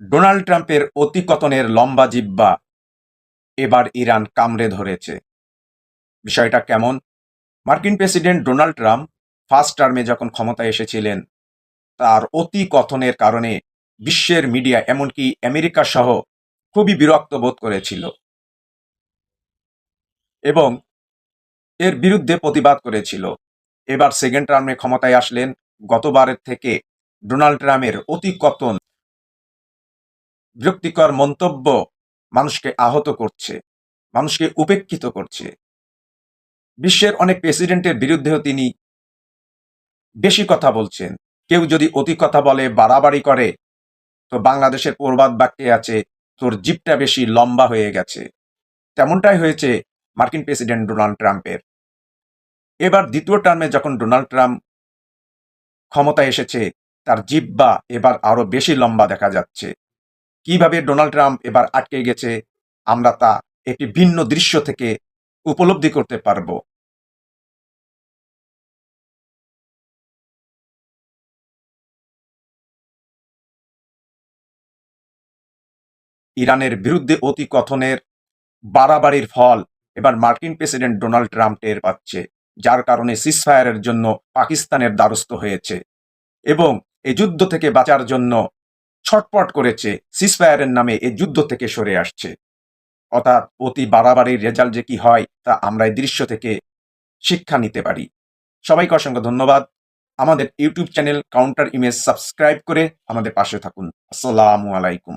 Donald ট্রাম্পের অতিকথনের লম্বা জিহ্বা এবার ইরান কামড়ে ধরেছে। বিষয়টা কেমন? মার্কিন প্রেসিডেন্ট ডোনাল্ড ট্রাম্প ফার্স্ট টার্মে যখন ক্ষমতায় এসেছিলেন, তার অতিকথনের কারণে বিশ্বের মিডিয়া এমনকি আমেরিকা সহ খুবই বিরক্ত বোধ করেছিল এবং এর বিরুদ্ধে প্রতিবাদ করেছিল। এবার সেকেন্ড টার্মে ক্ষমতায় আসলেন। গতবারের থেকে ডোনাল্ড ট্রাম্পের অতিকথন বিরক্তিকর মন্তব্য মানুষকে আহত করছে, মানুষকে উপেক্ষিত করছে। বিশ্বের অনেক প্রেসিডেন্টের বিরুদ্ধেও তিনি বেশি কথা বলছেন। কেউ যদি অতি কথা বলে, বাড়াবাড়ি করে, তো বাংলাদেশের প্রবাদ বাক্যে আছে, তোর জিভটা বেশি লম্বা হয়ে গেছে। তেমনটাই হয়েছে মার্কিন প্রেসিডেন্ট ডোনাল্ড ট্রাম্পের। এবার দ্বিতীয় টার্মে যখন ডোনাল্ড ট্রাম্প ক্ষমতায় এসেছে, তার জিহ্বা এবার আরো বেশি লম্বা দেখা যাচ্ছে। কিভাবে ডোনাল্ড ট্রাম্প এবার আটকে গেছে, আমরা তা একটি ভিন্ন দৃশ্য থেকে উপলব্ধি করতে পারব। ইরানের বিরুদ্ধে অতি কথনের বাড়াবাড়ির ফল এবার মার্কিন প্রেসিডেন্ট ডোনাল্ড ট্রাম্প টের পাচ্ছে, যার কারণে সিজফায়ারের জন্য পাকিস্তানের দ্বারস্থ হয়েছে এবং এই যুদ্ধ থেকে বাঁচার জন্য ছটপট করেছে, সিজফায়ারের নামে এই যুদ্ধ থেকে সরে আসছে। অর্থাৎ অতি বাড়াবাড়ির রেজাল্ট যে কি হয়, তা আমরা এই দৃশ্য থেকে শিক্ষা নিতে পারি। সবাইকে অসংখ্য ধন্যবাদ। আমাদের YouTube channel counter image subscribe করে আমাদের পাশে থাকুন। আসসালামু আলাইকুম।